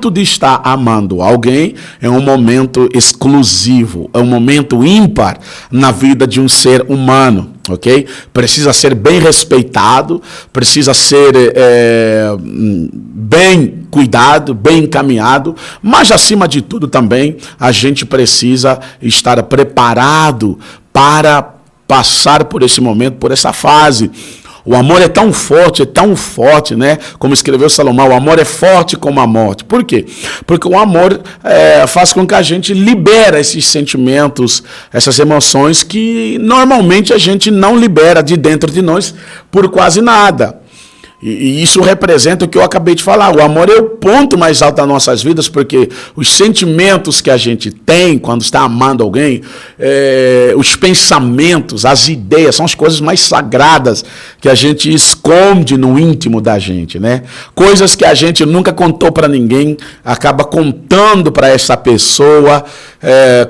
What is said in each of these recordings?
ato de estar amando alguém é um momento exclusivo, é um momento ímpar na vida de um ser humano, ok? Precisa ser bem respeitado, precisa ser bem cuidado, bem encaminhado, mas acima de tudo também a gente precisa estar preparado para passar por esse momento, por essa fase. O amor é tão forte, né? Como escreveu Salomão, o amor é forte como a morte. Por quê? Porque o amor faz com que a gente libera esses sentimentos, essas emoções que normalmente a gente não libera de dentro de nós por quase nada. E isso representa o que eu acabei de falar. O amor é o ponto mais alto das nossas vidas, porque os sentimentos que a gente tem quando está amando alguém, os pensamentos, as ideias, são as coisas mais sagradas que a gente esconde no íntimo da gente, né? Coisas que a gente nunca contou para ninguém, acaba contando para essa pessoa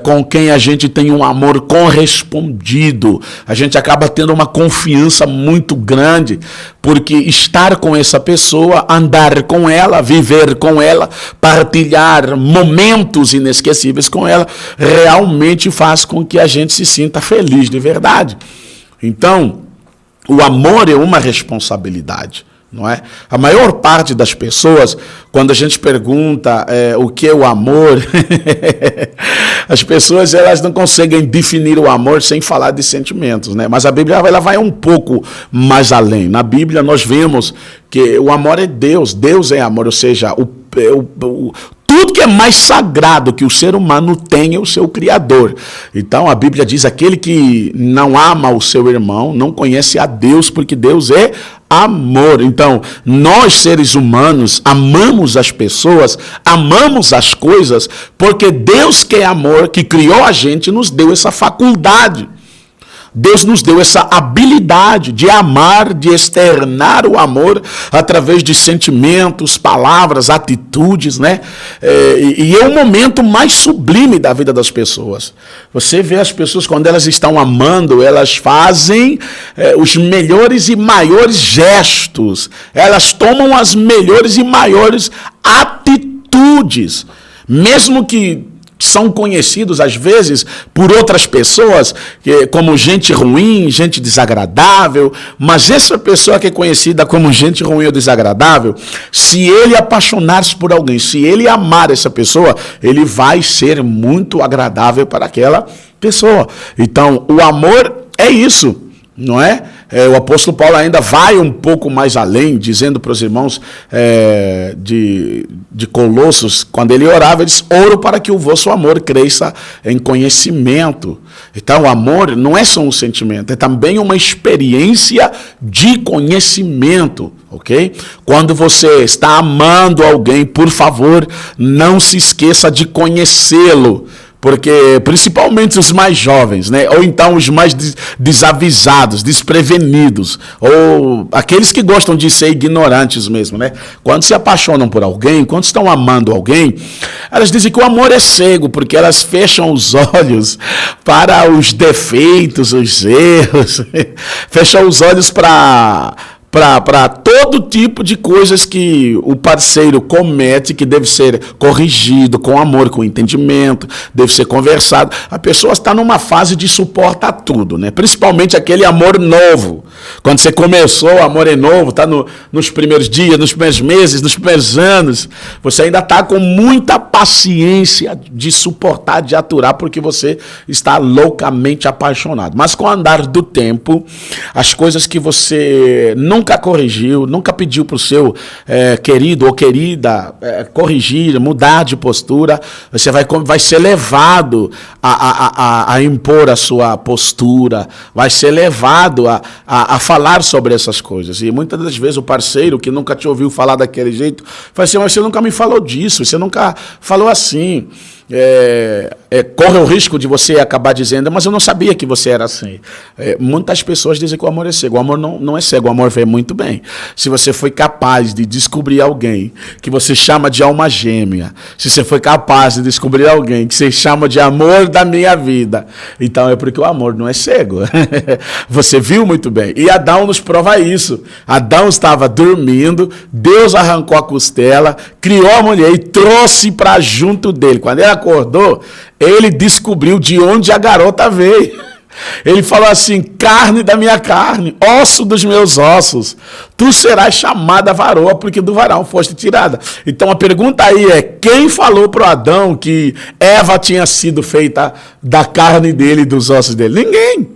com quem a gente tem um amor correspondido. A gente acaba tendo uma confiança muito grande, porque estar com essa pessoa, andar com ela, viver com ela, partilhar momentos inesquecíveis com ela, realmente faz com que a gente se sinta feliz de verdade. Então, o amor é uma responsabilidade. Não é? A maior parte das pessoas, quando a gente pergunta o que é o amor, as pessoas elas não conseguem definir o amor sem falar de sentimentos, né? Mas a Bíblia ela vai um pouco mais além. Na Bíblia nós vemos que o amor é Deus, Deus é amor, ou seja, tudo que é mais sagrado que o ser humano tem é o seu Criador. Então a Bíblia diz, aquele que não ama o seu irmão não conhece a Deus, porque Deus é amor. Então, nós seres humanos amamos as pessoas, amamos as coisas, porque Deus que é amor, que criou a gente, nos deu essa faculdade. Deus nos deu essa habilidade de amar, de externar o amor através de sentimentos, palavras, atitudes, né? E é o momento mais sublime da vida das pessoas. Você vê as pessoas, quando elas estão amando, elas fazem os melhores e maiores gestos. Elas tomam as melhores e maiores atitudes. Mesmo que são conhecidos, às vezes, por outras pessoas, como gente ruim, gente desagradável, mas essa pessoa que é conhecida como gente ruim ou desagradável, se ele apaixonar-se por alguém, se ele amar essa pessoa, ele vai ser muito agradável para aquela pessoa. Então, o amor é isso, não é? O apóstolo Paulo ainda vai um pouco mais além, dizendo para os irmãos de Colossos, quando ele orava, ele disse, oro para que o vosso amor cresça em conhecimento. Então o amor não é só um sentimento, é também uma experiência de conhecimento, ok? Quando você está amando alguém, por favor, não se esqueça de conhecê-lo. Porque, principalmente os mais jovens, né? Ou então os mais desavisados, desprevenidos, ou aqueles que gostam de ser ignorantes mesmo, né? Quando se apaixonam por alguém, quando estão amando alguém, elas dizem que o amor é cego, porque elas fecham os olhos para os defeitos, os erros, fecham os olhos para todo tipo de coisas que o parceiro comete, que deve ser corrigido com amor, com entendimento, deve ser conversado. A pessoa está numa fase de suportar tudo, né? Principalmente aquele amor novo. Quando você começou, o amor é novo, está nos primeiros dias, nos primeiros meses, nos primeiros anos. Você ainda está com muita paciência de suportar, de aturar, porque você está loucamente apaixonado. Mas com o andar do tempo, as coisas que você nunca corrigiu, nunca pediu para o seu querido ou querida corrigir, mudar de postura, você vai ser levado a impor a sua postura, vai ser levado a falar sobre essas coisas. E muitas das vezes o parceiro que nunca te ouviu falar daquele jeito, fala assim, mas você nunca me falou disso, você nunca falou assim. corre o risco de você acabar dizendo, mas eu não sabia que você era assim. Muitas pessoas dizem que o amor é cego. O amor não é cego, o amor vê muito bem. Se você foi capaz de descobrir alguém que você chama de alma gêmea, se você foi capaz de descobrir alguém que você chama de amor da minha vida, então é porque o amor não é cego. Você viu muito bem. E Adão nos prova isso. Adão estava dormindo, Deus arrancou a costela, criou a mulher e trouxe para junto dele. Quando ele acordou, ele descobriu de onde a garota veio. Ele falou assim: carne da minha carne, osso dos meus ossos, tu serás chamada varoa, porque do varão foste tirada. Então a pergunta aí é: quem falou para Adão que Eva tinha sido feita da carne dele e dos ossos dele? Ninguém.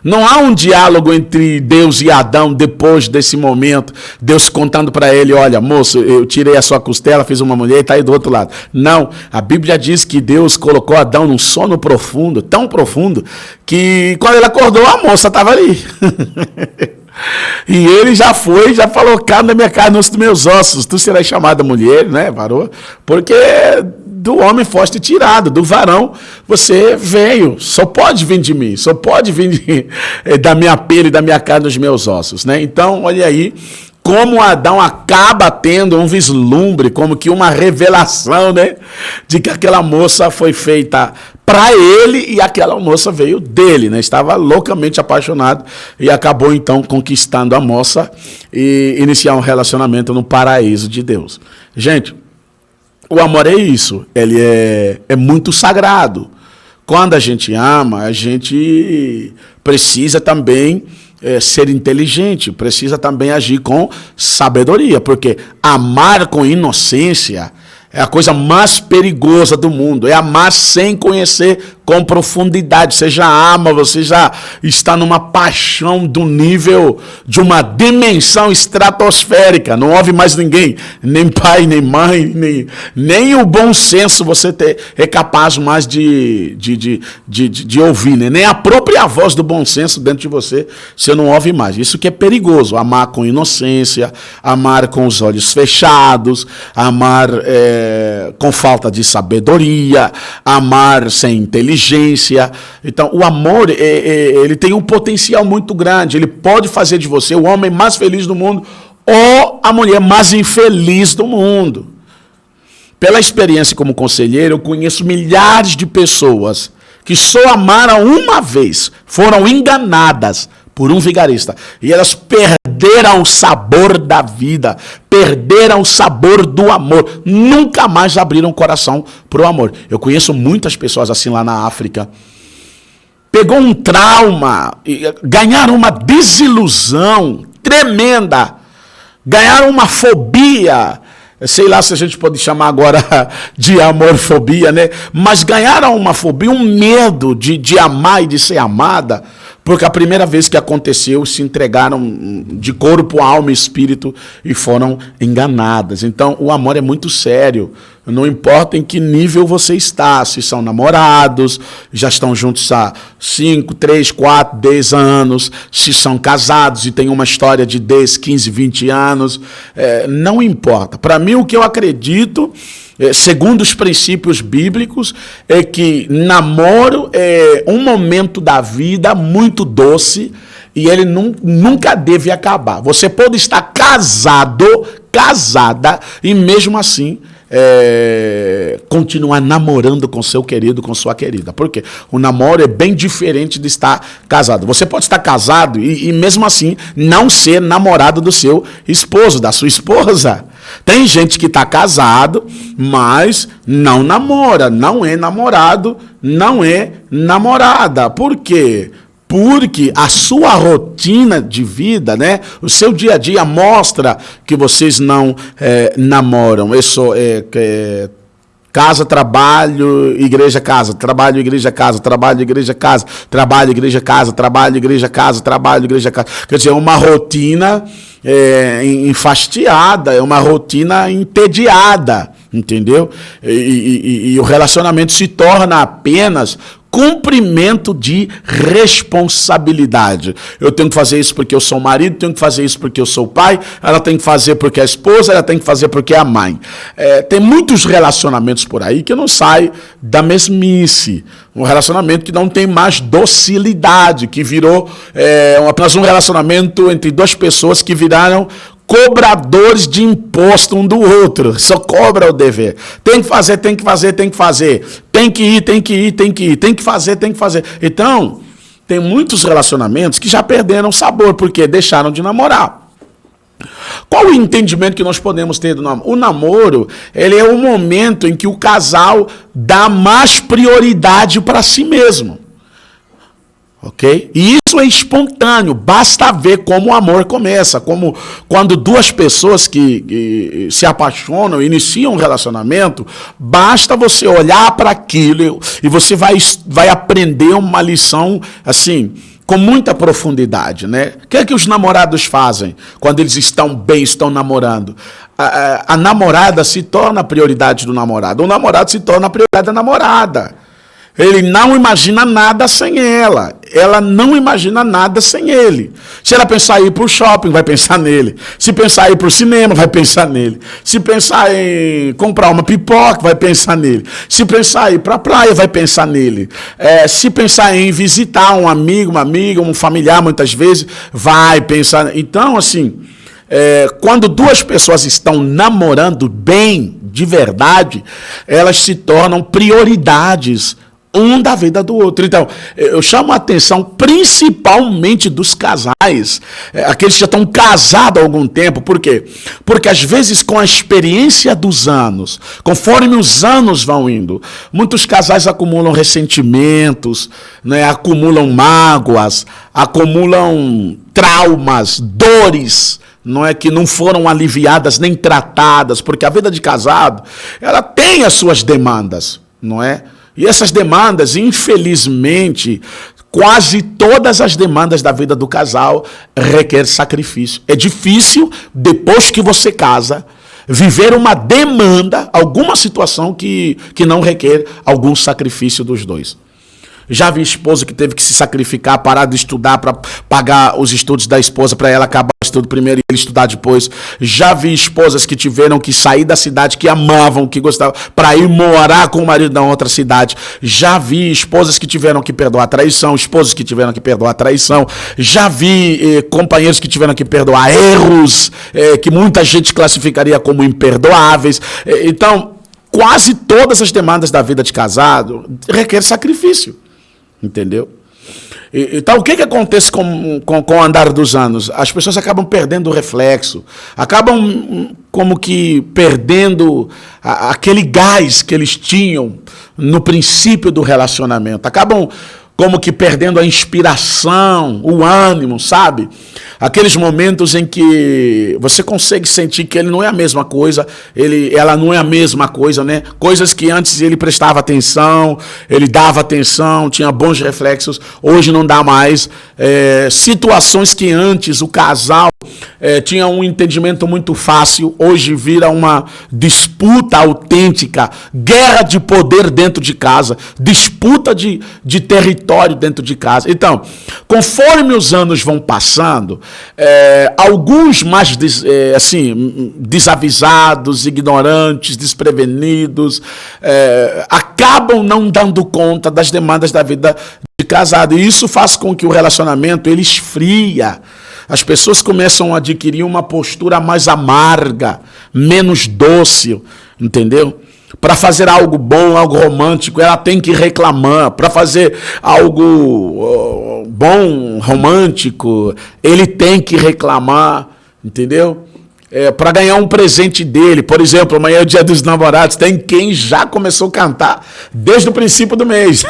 Não há um diálogo entre Deus e Adão depois desse momento, Deus contando para ele: olha, moço, eu tirei a sua costela, fiz uma mulher e está aí do outro lado. Não, a Bíblia diz que Deus colocou Adão num sono profundo, tão profundo, que quando ele acordou, a moça estava ali. E ele já falou: carne da minha carne, osso dos meus ossos, tu serás chamada mulher, né, varoa, porque do homem foste tirado, do varão você veio, só pode vir de mim, só pode vir da minha pele, da minha carne, dos meus ossos, né? Então, olha aí como Adão acaba tendo um vislumbre, como que uma revelação, né, de que aquela moça foi feita para ele e aquela moça veio dele, né? Estava loucamente apaixonado e acabou então conquistando a moça e iniciar um relacionamento no paraíso de Deus. Gente, o amor é isso, ele é muito sagrado. Quando a gente ama, a gente precisa também ser inteligente, precisa também agir com sabedoria, porque amar com inocência é a coisa mais perigosa do mundo, é amar sem conhecer com profundidade. Você já ama, você já está numa paixão do nível de uma dimensão estratosférica. Não ouve mais ninguém, nem pai, nem mãe, nem o bom senso você é capaz mais de ouvir, né? Nem a própria voz do bom senso dentro de você não ouve mais. Isso que é perigoso, amar com inocência, amar com os olhos fechados, amar com falta de sabedoria, amar sem inteligência. Então, o amor, ele tem um potencial muito grande. Ele pode fazer de você o homem mais feliz do mundo ou a mulher mais infeliz do mundo. Pela experiência como conselheiro, eu conheço milhares de pessoas que só amaram uma vez, foram enganadas por um vigarista, e elas perderam o sabor da vida, perderam o sabor do amor, nunca mais abriram o coração para o amor. Eu conheço muitas pessoas assim lá na África. Pegou um trauma, ganharam uma desilusão tremenda, ganharam uma fobia, sei lá se a gente pode chamar agora de amorfobia, né? Mas ganharam uma fobia, um medo de amar e de ser amada, porque a primeira vez que aconteceu, se entregaram de corpo, alma e espírito e foram enganadas. Então, o amor é muito sério. Não importa em que nível você está, se são namorados, já estão juntos há 5, 3, 4, 10 anos, se são casados e têm uma história de 10, 15, 20 anos, não importa. Para mim, o que eu acredito, segundo os princípios bíblicos, é que namoro é um momento da vida muito doce e ele nunca deve acabar. Você pode estar casado, casada, e mesmo assim continuar namorando com seu querido, com sua querida. Por quê? O namoro é bem diferente de estar casado. Você pode estar casado e mesmo assim não ser namorado do seu esposo, da sua esposa. Tem gente que está casado, mas não namora, não é namorado, não é namorada. Por quê? Porque a sua rotina de vida, né, o seu dia a dia mostra que vocês não namoram. Isso casa, trabalho, igreja, casa, trabalho, igreja, casa, trabalho, igreja, casa, trabalho, igreja, casa, trabalho, igreja, casa, trabalho, igreja, casa. Quer dizer, é uma rotina enfastiada, é uma rotina entediada, entendeu? E o relacionamento se torna apenas cumprimento de responsabilidade. Eu tenho que fazer isso porque eu sou marido, tenho que fazer isso porque eu sou pai, ela tem que fazer porque é a esposa, ela tem que fazer porque é a mãe. Tem muitos relacionamentos por aí que não saem da mesmice. Um relacionamento que não tem mais docilidade, que virou apenas um relacionamento entre duas pessoas que viraram cobradores de imposto um do outro, só cobra o dever. Tem que fazer, tem que fazer, tem que fazer. Tem que ir, tem que ir, tem que ir. Tem que fazer, tem que fazer. Então, tem muitos relacionamentos que já perderam sabor, porque deixaram de namorar. Qual o entendimento que nós podemos ter do namoro? O namoro, ele é o momento em que o casal dá mais prioridade para si mesmo. Ok? E isso é espontâneo, basta ver como o amor começa, como quando duas pessoas que se apaixonam, iniciam um relacionamento, basta você olhar para aquilo e você vai aprender uma lição assim, com muita profundidade, né? O que é que os namorados fazem quando eles estão bem, estão namorando? A namorada se torna a prioridade do namorado, o namorado se torna a prioridade da namorada. Ele não imagina nada sem ela. Ela não imagina nada sem ele. Se ela pensar em ir para o shopping, vai pensar nele. Se pensar em ir para o cinema, vai pensar nele. Se pensar em comprar uma pipoca, vai pensar nele. Se pensar em ir para a praia, vai pensar nele. Se pensar em visitar um amigo, uma amiga, um familiar, muitas vezes, vai pensar. Então, assim, quando duas pessoas estão namorando bem, de verdade, elas se tornam prioridades um da vida do outro. Então, eu chamo a atenção principalmente dos casais, aqueles que já estão casados há algum tempo. Por quê? Porque às vezes com a experiência dos anos, conforme os anos vão indo, muitos casais acumulam ressentimentos, né, acumulam mágoas, acumulam traumas, dores, não é, que não foram aliviadas nem tratadas, porque a vida de casado, ela tem as suas demandas, não é? E essas demandas, infelizmente, quase todas as demandas da vida do casal requer sacrifício. É difícil, depois que você casa, viver uma demanda, alguma situação que não requer algum sacrifício dos dois. Já vi esposo que teve que se sacrificar, parar de estudar para pagar os estudos da esposa, para ela acabar o estudo primeiro e ele estudar depois. Já vi esposas que tiveram que sair da cidade que amavam, que gostavam, para ir morar com o marido na outra cidade. Já vi esposas que tiveram que perdoar a traição, esposos que tiveram que perdoar a traição. Já vi companheiros que tiveram que perdoar erros, que muita gente classificaria como imperdoáveis. Então, quase todas as demandas da vida de casado requerem sacrifício. Entendeu? Então, o que acontece com o andar dos anos? As pessoas acabam perdendo o reflexo, acabam como que perdendo aquele gás que eles tinham no princípio do relacionamento, acabam como que perdendo a inspiração, o ânimo, sabe? Aqueles momentos em que você consegue sentir que ele não é a mesma coisa, ela não é a mesma coisa, né? Coisas que antes ele prestava atenção, ele dava atenção, tinha bons reflexos, hoje não dá mais. Situações que antes o casal tinha um entendimento muito fácil, hoje vira uma disputa autêntica, guerra de poder dentro de casa, disputa de território dentro de casa. Então, conforme os anos vão passando, alguns mais desavisados, ignorantes, desprevenidos, acabam não dando conta das demandas da vida de casado. E isso faz com que o relacionamento ele esfria. As pessoas começam a adquirir uma postura mais amarga, menos dócil, entendeu? Para fazer algo bom, algo romântico, ela tem que reclamar. Para fazer algo bom, romântico, ele tem que reclamar, entendeu? Para ganhar um presente dele, por exemplo, amanhã é o Dia dos Namorados, tem quem já começou a cantar desde o princípio do mês.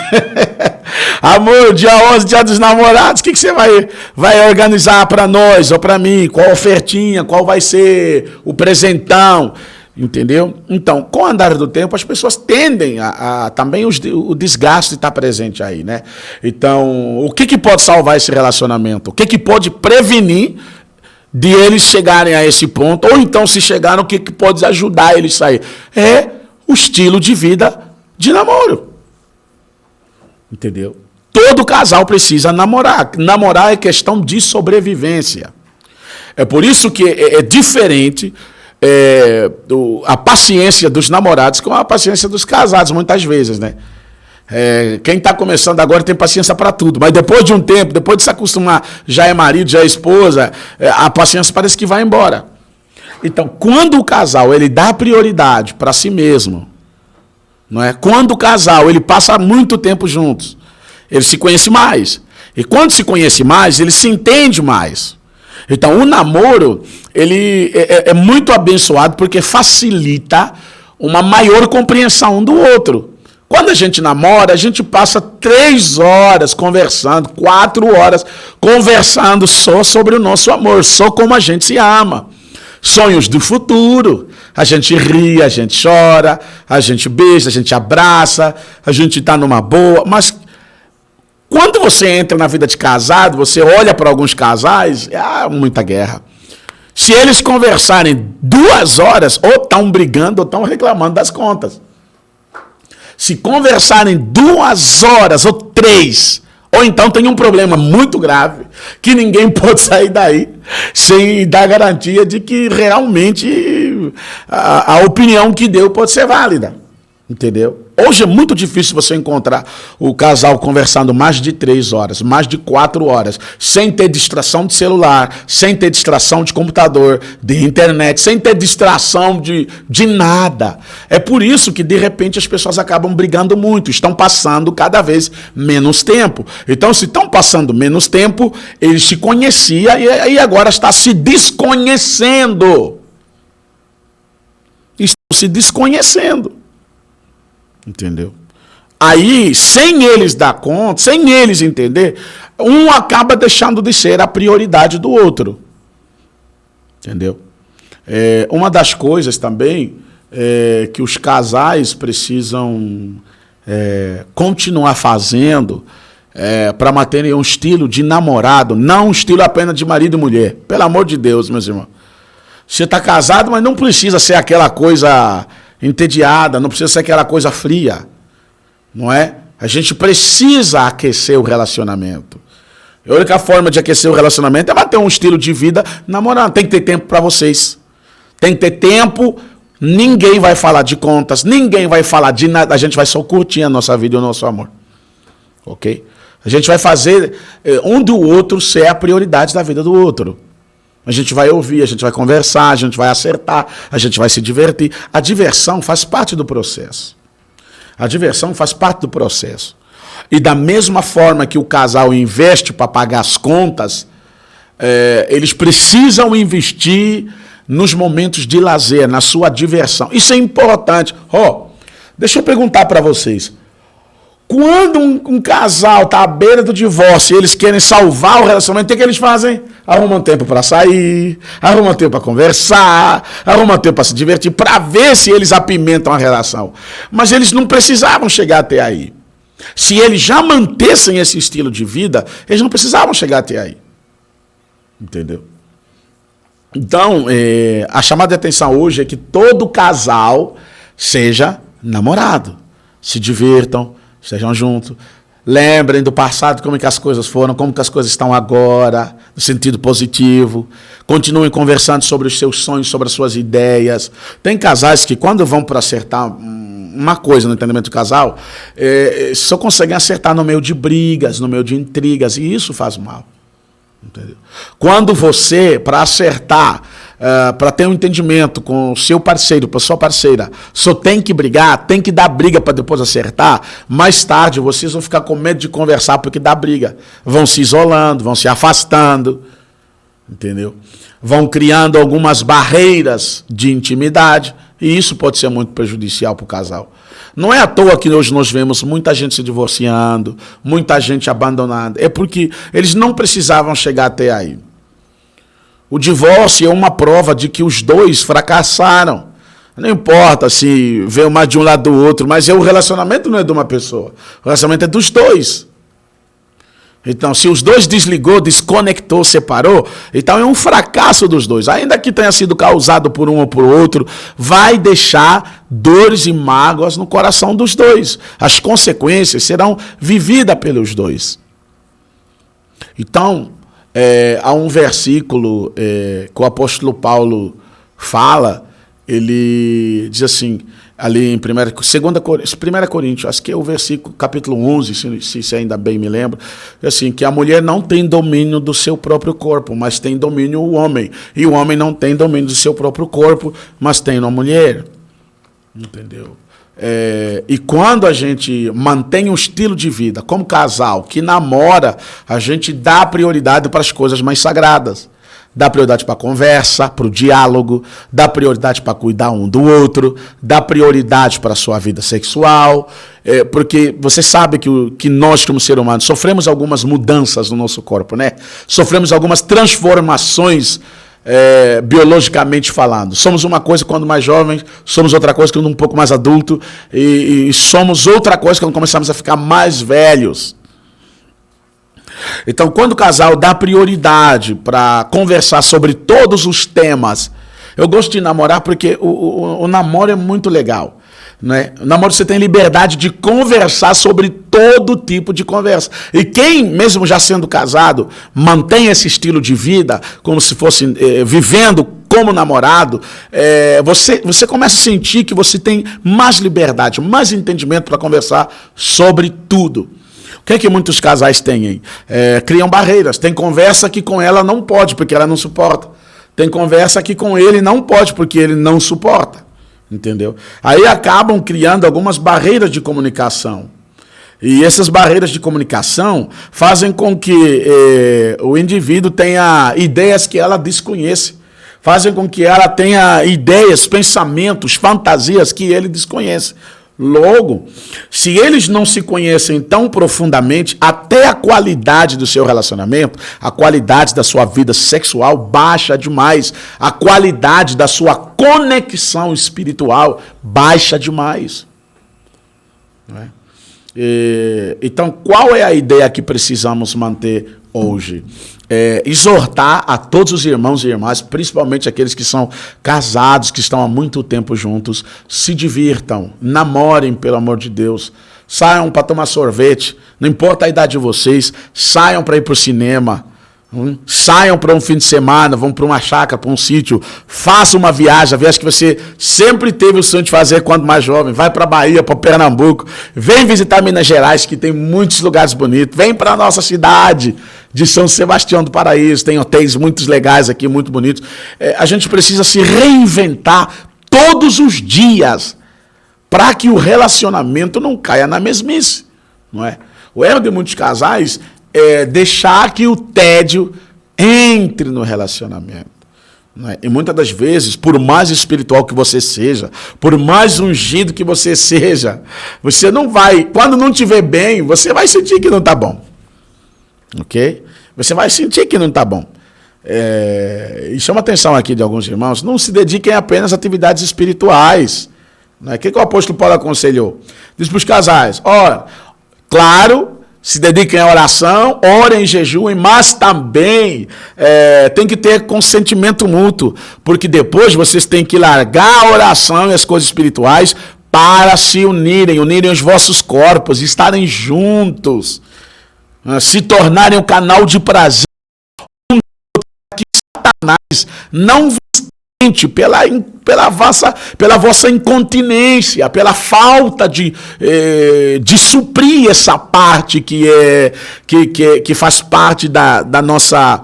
Amor, dia 11, Dia dos Namorados, o que você vai organizar para nós ou para mim? Qual ofertinha, qual vai ser o presentão? Entendeu? Então, com o andar do tempo, as pessoas tendem a também o desgaste está presente aí, né? Então, o que pode salvar esse relacionamento? O que pode prevenir de eles chegarem a esse ponto? Ou então, se chegaram, o que pode ajudar eles a sair? É o estilo de vida de namoro. Entendeu? Todo casal precisa namorar. Namorar é questão de sobrevivência. É por isso que é diferente a paciência dos namorados com a paciência dos casados, muitas vezes, né? Quem está começando agora tem paciência para tudo, mas depois de um tempo, depois de se acostumar, já é marido, já é esposa, a paciência parece que vai embora. Então, quando o casal ele dá prioridade para si mesmo, não é? Quando o casal ele passa muito tempo juntos, ele se conhece mais. E quando se conhece mais, ele se entende mais. Então, o namoro ele é muito abençoado porque facilita uma maior compreensão um do outro. Quando a gente namora, a gente passa 3 horas conversando, 4 horas conversando só sobre o nosso amor, só como a gente se ama. Sonhos do futuro. A gente ri, a gente chora, a gente beija, a gente abraça, a gente está numa boa. Mas quando você entra na vida de casado, você olha para alguns casais, há muita guerra. Se eles conversarem 2 horas, ou estão brigando ou estão reclamando das contas. Se conversarem 2 horas ou 3, ou então tem um problema muito grave, que ninguém pode sair daí sem dar garantia de que realmente a opinião que deu pode ser válida. Entendeu? Hoje é muito difícil você encontrar o casal conversando mais de 3 horas, mais de 4 horas, sem ter distração de celular, sem ter distração de computador, de internet, sem ter distração de nada. É por isso que, de repente, as pessoas acabam brigando muito, estão passando cada vez menos tempo. Então, se estão passando menos tempo, eles se conheciam e aí agora está se desconhecendo. Estão se desconhecendo. Entendeu? Aí, sem eles dar conta, sem eles entender, um acaba deixando de ser a prioridade do outro. Entendeu? Uma das coisas também que os casais precisam continuar fazendo para manterem um estilo de namorado, não um estilo apenas de marido e mulher. Pelo amor de Deus, meus irmãos. Você está casado, mas não precisa ser aquela coisa entediada, não precisa ser aquela coisa fria, não é? A gente precisa aquecer o relacionamento. A única forma de aquecer o relacionamento é manter um estilo de vida namorando. Tem que ter tempo para vocês. Tem que ter tempo, ninguém vai falar de contas, ninguém vai falar de nada, a gente vai só curtir a nossa vida e o nosso amor. Ok? A gente vai fazer um do outro ser a prioridade da vida do outro. A gente vai ouvir, a gente vai conversar, a gente vai acertar, a gente vai se divertir. A diversão faz parte do processo. A diversão faz parte do processo. E da mesma forma que o casal investe para pagar as contas, eles precisam investir nos momentos de lazer, na sua diversão. Isso é importante. Deixa eu perguntar para vocês. Quando um casal está à beira do divórcio e eles querem salvar o relacionamento, o que eles fazem? Arrumam tempo para sair, arrumam tempo para conversar, arrumam tempo para se divertir, para ver se eles apimentam a relação. Mas eles não precisavam chegar até aí. Se eles já mantessem esse estilo de vida, eles não precisavam chegar até aí. Entendeu? Então, a chamada de atenção hoje é que todo casal seja namorado. Se divirtam, estejam juntos, lembrem do passado, como que as coisas foram, como que as coisas estão agora, no sentido positivo. Continuem conversando sobre os seus sonhos, sobre as suas ideias. Tem casais que quando vão para acertar uma coisa no entendimento do casal, só conseguem acertar no meio de brigas, no meio de intrigas, e isso faz mal. Entendeu? Quando você, para acertar, para ter um entendimento com o seu parceiro, com a sua parceira, só tem que brigar, tem que dar briga para depois acertar, mais tarde vocês vão ficar com medo de conversar porque dá briga. Vão se isolando, vão se afastando, entendeu? Vão criando algumas barreiras de intimidade, e isso pode ser muito prejudicial para o casal. Não é à toa que hoje nós vemos muita gente se divorciando, muita gente abandonada. É porque eles não precisavam chegar até aí. O divórcio é uma prova de que os dois fracassaram. Não importa se veio mais de um lado do outro, mas o relacionamento não é de uma pessoa. O relacionamento é dos dois. Então, se os dois desligou, desconectou, separou, então é um fracasso dos dois. Ainda que tenha sido causado por um ou por outro, vai deixar dores e mágoas no coração dos dois. As consequências serão vividas pelos dois. Então, há um versículo que o apóstolo Paulo fala, ele diz assim, ali em 1 Coríntios, acho que é o versículo, capítulo 11, se ainda bem me lembro, assim, que a mulher não tem domínio do seu próprio corpo, mas tem domínio o homem. E o homem não tem domínio do seu próprio corpo, mas tem a mulher. Entendeu? E quando a gente mantém um estilo de vida, como casal que namora, a gente dá prioridade para as coisas mais sagradas. Dá prioridade para a conversa, para o diálogo, dá prioridade para cuidar um do outro, dá prioridade para a sua vida sexual, porque você sabe que nós, como seres humanos, sofremos algumas mudanças no nosso corpo, né? Sofremos algumas transformações biologicamente falando. Somos uma coisa quando mais jovens, somos outra coisa quando um pouco mais adulto, e somos outra coisa quando começamos a ficar mais velhos. Então, quando o casal dá prioridade para conversar sobre todos os temas, eu gosto de namorar porque o namoro é muito legal. Né? O namoro você tem liberdade de conversar sobre todo tipo de conversa. E quem, mesmo já sendo casado, mantém esse estilo de vida, como se fosse vivendo como namorado, você começa a sentir que você tem mais liberdade, mais entendimento para conversar sobre tudo. O que é que muitos casais têm? Criam barreiras. Tem conversa que com ela não pode, porque ela não suporta. Tem conversa que com ele não pode, porque ele não suporta. Entendeu? Aí acabam criando algumas barreiras de comunicação. E essas barreiras de comunicação fazem com que o indivíduo tenha ideias que ela desconhece. Fazem com que ela tenha ideias, pensamentos, fantasias que ele desconhece. Logo, se eles não se conhecem tão profundamente, até a qualidade do seu relacionamento, a qualidade da sua vida sexual baixa demais. A qualidade da sua conexão espiritual baixa demais. Não é? Então, qual é a ideia que precisamos manter hoje? Exortar a todos os irmãos e irmãs, principalmente aqueles que são casados, que estão há muito tempo juntos, se divirtam, namorem, pelo amor de Deus, saiam para tomar sorvete, não importa a idade de vocês, saiam para ir para o cinema, saiam para um fim de semana, vão para uma chácara, para um sítio, façam uma viagem, a viagem que você sempre teve o sonho de fazer quando mais jovem, vai para a Bahia, para Pernambuco, vem visitar Minas Gerais, que tem muitos lugares bonitos, vem para a nossa cidade de São Sebastião do Paraíso, tem hotéis muito legais aqui, muito bonitos. A gente precisa se reinventar todos os dias para que o relacionamento não caia na mesmice, não é? O erro de muitos casais é deixar que o tédio entre no relacionamento. Não é? E muitas das vezes, por mais espiritual que você seja, por mais ungido que você seja, você não vai, quando não estiver bem, você vai sentir que não está bom. Ok? Você vai sentir que não está bom. E chama a atenção aqui de alguns irmãos, não se dediquem apenas a atividades espirituais. Não é? O que o apóstolo Paulo aconselhou? Diz para os casais, olha, claro, se dediquem à oração, orem, jejuem, mas também tem que ter consentimento mútuo, porque depois vocês têm que largar a oração e as coisas espirituais para se unirem os vossos corpos, estarem juntos, se tornarem um canal de prazer, que Satanás não vos tente pela vossa incontinência, pela falta de suprir essa parte que faz parte da nossa,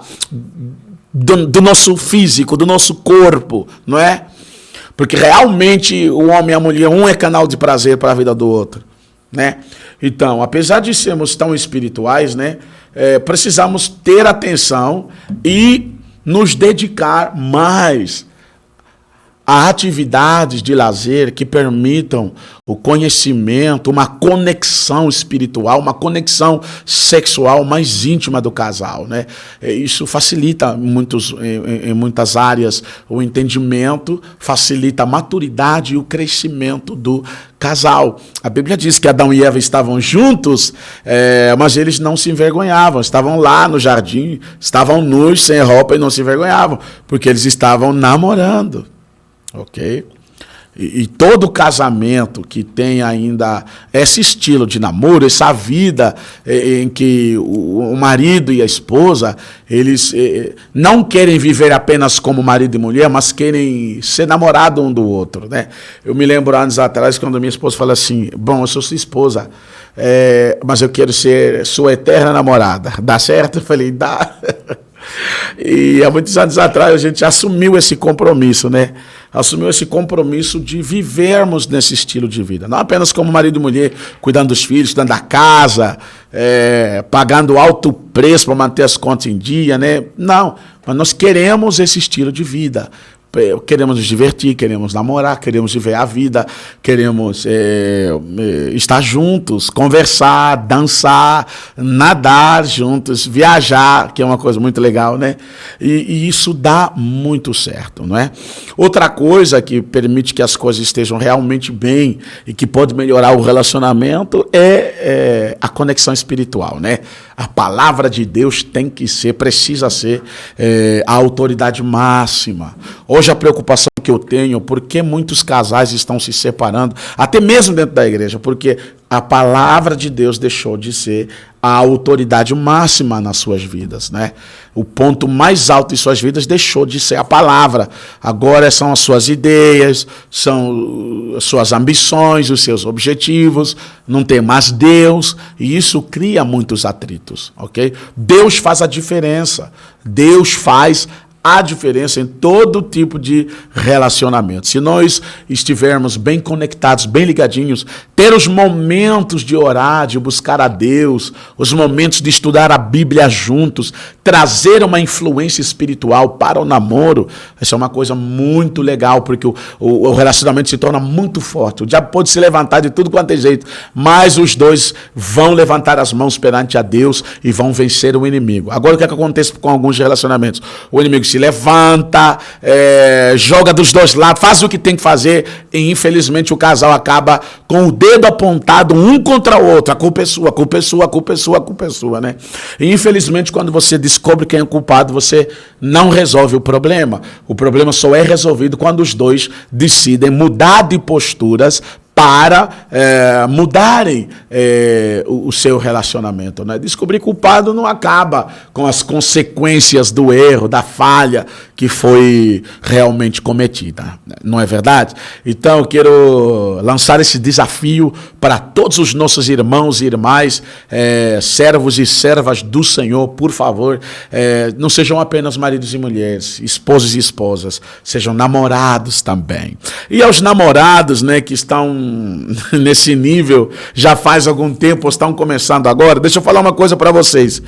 do nosso físico, do nosso corpo, não é? Porque realmente o homem e a mulher, um é canal de prazer para a vida do outro, né? Então, apesar de sermos tão espirituais, né, precisamos ter atenção e nos dedicar mais a atividades de lazer que permitam o conhecimento, uma conexão espiritual, uma conexão sexual mais íntima do casal, né? Isso facilita em muitas áreas o entendimento, facilita a maturidade e o crescimento do casal. A Bíblia diz que Adão e Eva estavam juntos, mas eles não se envergonhavam, estavam lá no jardim, estavam nus, sem roupa e não se envergonhavam, porque eles estavam namorando. Ok? E todo casamento que tem ainda esse estilo de namoro, essa vida em que o marido e a esposa, eles não querem viver apenas como marido e mulher, mas querem ser namorado um do outro, né? Eu me lembro anos atrás, quando minha esposa falou assim, bom, eu sou sua esposa, mas eu quero ser sua eterna namorada. Dá certo? Eu falei, dá. E há muitos anos atrás a gente assumiu esse compromisso, né? Assumiu esse compromisso de vivermos nesse estilo de vida. Não apenas como marido e mulher, cuidando dos filhos, cuidando da casa, pagando alto preço para manter as contas em dia, né? Não, mas nós queremos esse estilo de vida. Queremos nos divertir, queremos namorar, queremos viver a vida, queremos estar juntos, conversar, dançar, nadar juntos, viajar, que é uma coisa muito legal, né? E isso dá muito certo, não é? Outra coisa que permite que as coisas estejam realmente bem e que pode melhorar o relacionamento é a conexão espiritual, né? A palavra de Deus precisa ser a autoridade máxima. Hoje a preocupação que eu tenho, por que muitos casais estão se separando, até mesmo dentro da igreja, porque a palavra de Deus deixou de ser a autoridade máxima nas suas vidas, né? O ponto mais alto em suas vidas deixou de ser a palavra. Agora são as suas ideias, são as suas ambições, os seus objetivos, não tem mais Deus, e isso cria muitos atritos, ok? Deus faz a diferença, Deus faz a diferença em todo tipo de relacionamento. Se nós estivermos bem conectados, bem ligadinhos, ter os momentos de orar, de buscar a Deus, os momentos de estudar a Bíblia juntos, trazer uma influência espiritual para o namoro, isso é uma coisa muito legal, porque o relacionamento se torna muito forte. O diabo pode se levantar de tudo quanto é jeito, mas os dois vão levantar as mãos perante a Deus e vão vencer o inimigo. Agora, o que acontece com alguns relacionamentos? O inimigo se levanta, joga dos dois lados, faz o que tem que fazer e infelizmente o casal acaba com o dedo apontado um contra o outro. A culpa é sua, a culpa é sua, a culpa é sua, a culpa é sua, né? E infelizmente quando você descobre quem é o culpado, você não resolve o problema. O problema só é resolvido quando os dois decidem mudar de posturas para mudarem o seu relacionamento, né? Descobrir culpado não acaba com as consequências do erro, da falha que foi realmente cometida, não é verdade? Então eu quero lançar esse desafio para todos os nossos irmãos e irmãs, servos e servas do Senhor, por favor, não sejam apenas maridos e mulheres, esposos e esposas, sejam namorados também. E aos namorados, né, que estão nesse nível já faz algum tempo, ou estão começando agora, deixa eu falar uma coisa para vocês.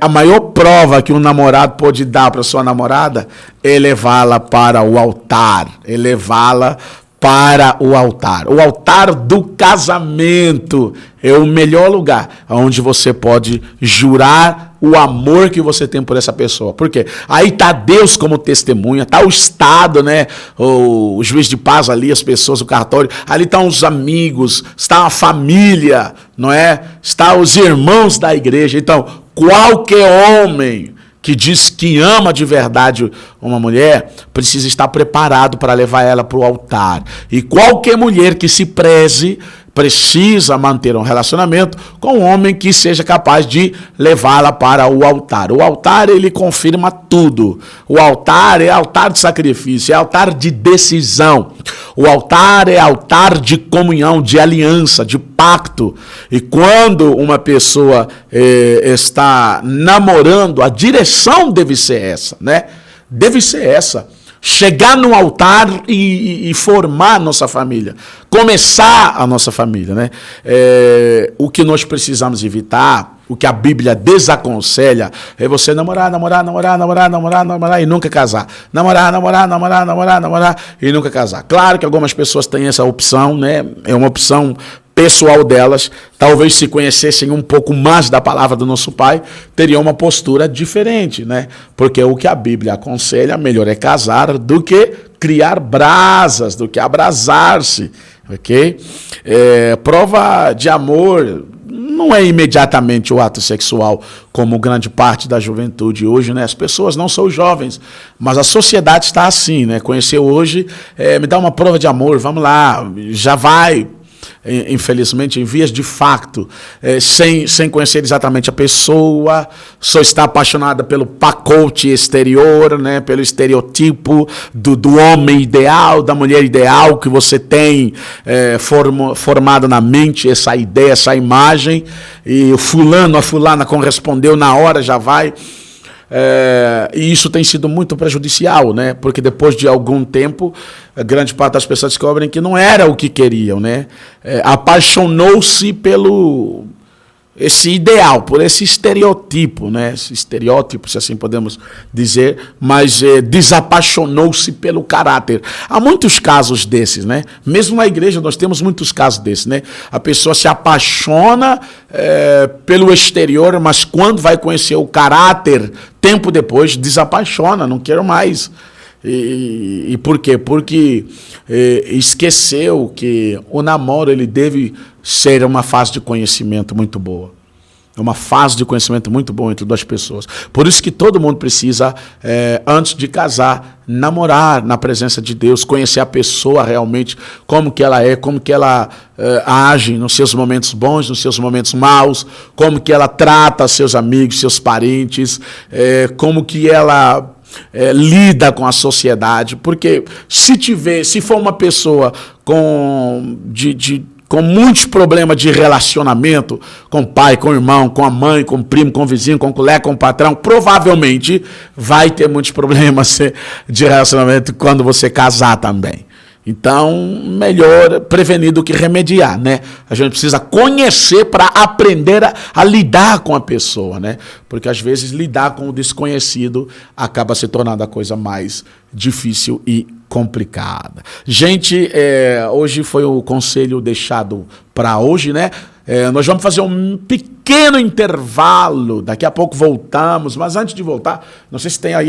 A maior prova que um namorado pode dar para sua namorada é levá-la para o altar, O altar do casamento é o melhor lugar onde você pode jurar o amor que você tem por essa pessoa. Por quê? Aí está Deus como testemunha, está o Estado, né? O juiz de paz ali, as pessoas, o cartório, ali estão os amigos, está a família, não é? Está os irmãos da igreja. Então, qualquer homem que diz que ama de verdade uma mulher, precisa estar preparado para levar ela para o altar. E qualquer mulher que se preze, precisa manter um relacionamento com um homem que seja capaz de levá-la para o altar. O altar, ele confirma tudo. O altar é altar de sacrifício, é altar de decisão. O altar é altar de comunhão, de aliança, de pacto. E quando uma pessoa está namorando, a direção deve ser essa, né? Deve ser essa. Chegar no altar e formar a nossa família. Começar a nossa família, né? O que nós precisamos evitar, o que a Bíblia desaconselha, é você namorar e nunca casar. Namorar e nunca casar. Claro que algumas pessoas têm essa opção, né? É uma opção pessoal delas, talvez se conhecessem um pouco mais da palavra do nosso Pai, teriam uma postura diferente, né? Porque o que a Bíblia aconselha, melhor é casar do que criar brasas, do que abrasar-se, ok? Prova de amor não é imediatamente o ato sexual, como grande parte da juventude hoje, né? As pessoas não são jovens, mas a sociedade está assim, né? Conhecer hoje, me dá uma prova de amor, vamos lá, já vai. Infelizmente, em vias de facto, sem conhecer exatamente a pessoa, só está apaixonada pelo pacote exterior, né, pelo estereotipo do homem ideal, da mulher ideal que você tem formado na mente, essa ideia, essa imagem, e o fulano, a fulana correspondeu na hora, já vai. E isso tem sido muito prejudicial, né? Porque depois de algum tempo, grande parte das pessoas descobrem que não era o que queriam, né? Apaixonou-se pelo esse ideal, por esse estereotipo, né? Esse estereótipo, se assim podemos dizer, mas desapaixonou-se pelo caráter. Há muitos casos desses, né? Mesmo na igreja nós temos muitos casos desses, né? A pessoa se apaixona pelo exterior, mas quando vai conhecer o caráter, tempo depois, desapaixona, não quero mais. E por quê? Porque esqueceu que o namoro ele deve ser uma fase de conhecimento muito boa. É uma fase de conhecimento muito boa entre duas pessoas. Por isso que todo mundo precisa, antes de casar, namorar na presença de Deus, conhecer a pessoa realmente, como que ela é, como que ela age nos seus momentos bons, nos seus momentos maus, como que ela trata seus amigos, seus parentes, como que ela lida com a sociedade, porque se for uma pessoa com muitos problemas de relacionamento, com o pai, com o irmão, com a mãe, com o primo, com o vizinho, com o colega, com o patrão, provavelmente vai ter muitos problemas de relacionamento quando você casar também. Então, melhor prevenir do que remediar, né? A gente precisa conhecer para aprender a lidar com a pessoa, né? Porque às vezes lidar com o desconhecido acaba se tornando a coisa mais difícil e complicada. Gente, hoje foi o conselho deixado para hoje, né? Nós vamos fazer um pequeno intervalo, daqui a pouco voltamos, mas antes de voltar, não sei se tem aí